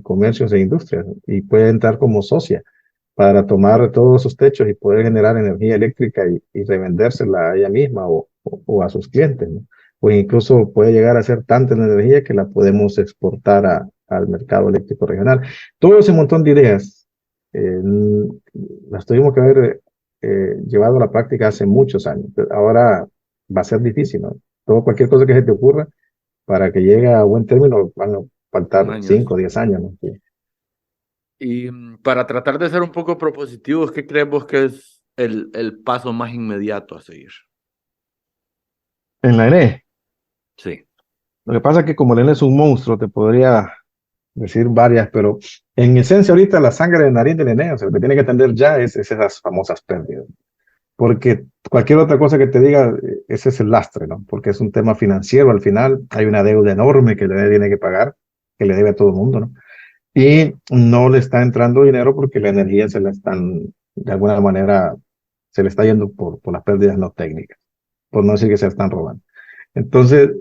comercios e industrias? Y puede entrar como socia para tomar todos esos techos y poder generar energía eléctrica y revendérsela a ella misma o a sus clientes, ¿no? O incluso puede llegar a ser tanta energía que la podemos exportar al mercado eléctrico regional. Todo ese montón de ideas eh, las tuvimos que haber llevado a la práctica hace muchos años. Ahora va a ser difícil, ¿no? Cualquier cosa que se te ocurra, para que llegue a buen término, van a faltar Años. 5 o 10 años, ¿no? Sí. Y para tratar de ser un poco propositivos, ¿qué creemos que es el paso más inmediato a seguir? En la ENE, Sí. lo que pasa es que como la ENE es un monstruo, te podría decir varias, pero en esencia ahorita la sangre de nariz del ENE, o sea, lo que tiene que atender ya es esas famosas pérdidas. Porque cualquier otra cosa que te diga, ese es el lastre, ¿no? Porque es un tema financiero, al final hay una deuda enorme que el ENE tiene que pagar, que le debe a todo el mundo, ¿no? Y no le está entrando dinero porque la energía se la están, de alguna manera, se le está yendo por las pérdidas no técnicas, por no decir que se la están robando. Entonces,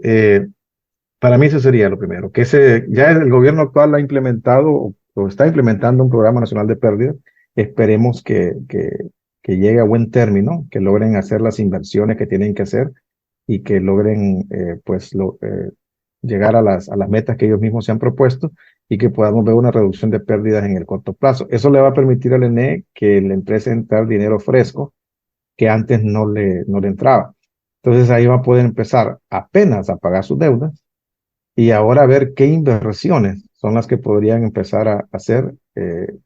para mí eso sería lo primero, que ya el gobierno actual ha implementado o está implementando un programa nacional de pérdidas. Esperemos que llegue a buen término, que logren hacer las inversiones que tienen que hacer y que logren llegar a las metas que ellos mismos se han propuesto y que podamos ver una reducción de pérdidas en el corto plazo. Eso le va a permitir al ENE que le empiece a entrar dinero fresco que antes no le entraba. Entonces ahí va a poder empezar apenas a pagar sus deudas y ahora ver qué inversiones son las que podrían empezar a hacer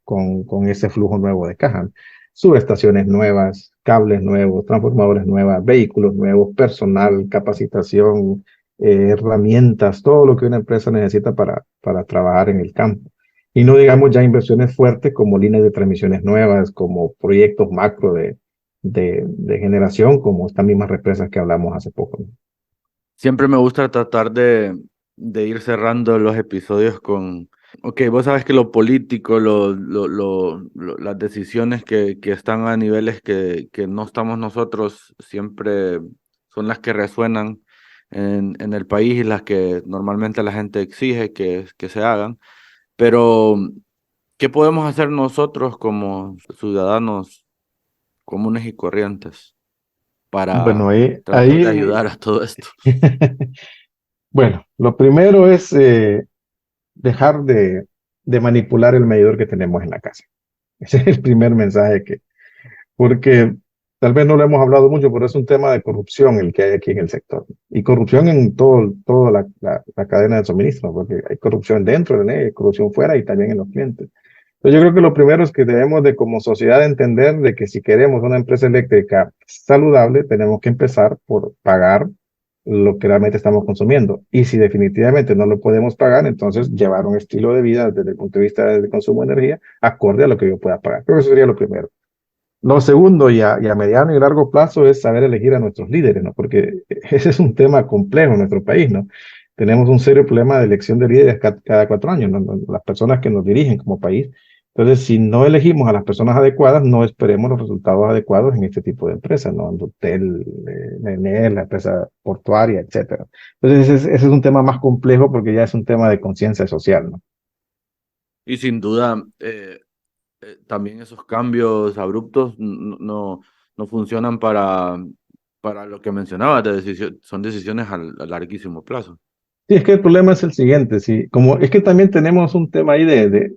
con ese flujo nuevo de caja. Subestaciones nuevas, cables nuevos, transformadores nuevos, vehículos nuevos, personal, capacitación, herramientas, todo lo que una empresa necesita para trabajar en el campo. Y no digamos ya inversiones fuertes como líneas de transmisiones nuevas, como proyectos macro de generación, como estas mismas represas que hablamos hace poco, ¿no? Siempre me gusta tratar de ir cerrando los episodios con, ok, vos sabes que lo político, las decisiones que están a niveles que no estamos nosotros, siempre son las que resuenan en el país y las que normalmente la gente exige que se hagan. Pero, ¿qué podemos hacer nosotros como ciudadanos comunes y corrientes Bueno, para ahí, tratar de ahí ayudar a todo esto? bueno, lo primero es dejar de manipular el medidor que tenemos en la casa. Ese es el primer mensaje porque tal vez no lo hemos hablado mucho, pero es un tema de corrupción el que hay aquí en el sector. Y corrupción en toda la cadena de suministro, porque hay corrupción dentro de él, hay corrupción fuera y también en los clientes. Entonces yo creo que lo primero es que debemos de como sociedad entender de que si queremos una empresa eléctrica saludable, tenemos que empezar por pagar lo que realmente estamos consumiendo. Y si definitivamente no lo podemos pagar, entonces llevar un estilo de vida desde el punto de vista del consumo de energía acorde a lo que yo pueda pagar. Creo que eso sería lo primero. Lo segundo, y a mediano y largo plazo, es saber elegir a nuestros líderes, ¿no? Porque ese es un tema complejo en nuestro país, ¿no? Tenemos un serio problema de elección de líderes cada 4 años, ¿no? Las personas que nos dirigen como país Entonces, si no elegimos a las personas adecuadas, no esperemos los resultados adecuados en este tipo de empresas, ¿no? En hotel, la empresa portuaria, etcétera. Entonces, ese es un tema más complejo porque ya es un tema de conciencia social, ¿no? Y sin duda, también esos cambios abruptos no funcionan para lo que mencionabas, son decisiones a larguísimo plazo. Sí, es que el problema es el siguiente, sí, como es que también tenemos un tema ahí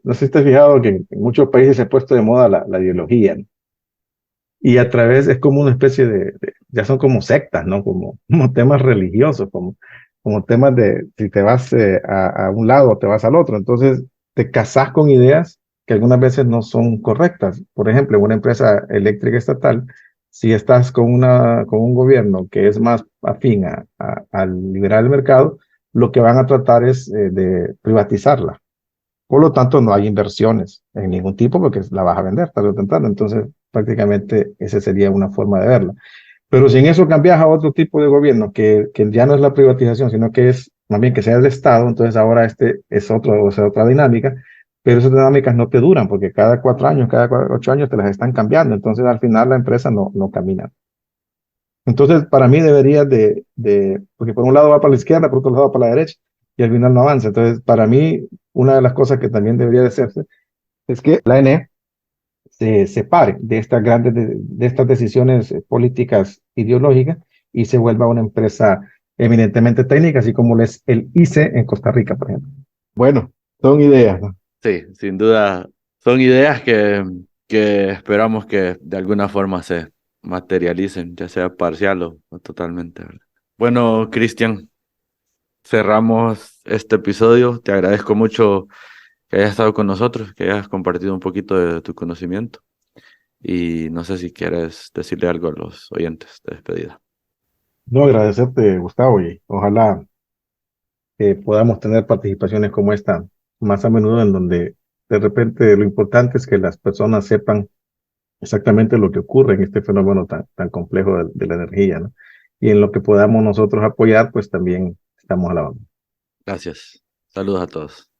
no sé si te has fijado que en muchos países se ha puesto de moda la ideología, ¿no? Y a través es como una especie ya son como sectas, ¿no? Como temas religiosos, como temas de si te vas a un lado o te vas al otro. Entonces te casas con ideas que algunas veces no son correctas. Por ejemplo, en una empresa eléctrica estatal, si estás con un gobierno que es más afín al liberar el mercado, lo que van a tratar es de privatizarla. Por lo tanto, no hay inversiones en ningún tipo porque la vas a vender tarde o temprano. Entonces, prácticamente esa sería una forma de verla. Pero si en eso cambias a otro tipo de gobierno, que ya no es la privatización, sino que es más bien que sea el Estado, entonces ahora este es otra dinámica, pero esas dinámicas no te duran porque cada 4 años, cada 8 años te las están cambiando. Entonces, al final la empresa no camina. Entonces, para mí debería porque por un lado va para la izquierda, por otro lado va para la derecha, y al final no avanza. Entonces, para mí, una de las cosas que también debería de hacerse es que la ANE se separe de de estas decisiones políticas ideológicas y se vuelva una empresa eminentemente técnica, así como lo es el ICE en Costa Rica, por ejemplo. Bueno, son ideas, ¿no? Sí, sin duda, son ideas que esperamos que de alguna forma se materialicen, ya sea parcial o totalmente, ¿verdad? Bueno, Cristian, cerramos este episodio. Te agradezco mucho que hayas estado con nosotros, que hayas compartido un poquito de tu conocimiento. Y no sé si quieres decirle algo a los oyentes de despedida. No, agradecerte, Gustavo, y ojalá podamos tener participaciones como esta más a menudo en donde de repente lo importante es que las personas sepan exactamente lo que ocurre en este fenómeno tan complejo de la energía, ¿no? Y en lo que podamos nosotros apoyar, pues también estamos a la mano. Gracias. Saludos a todos.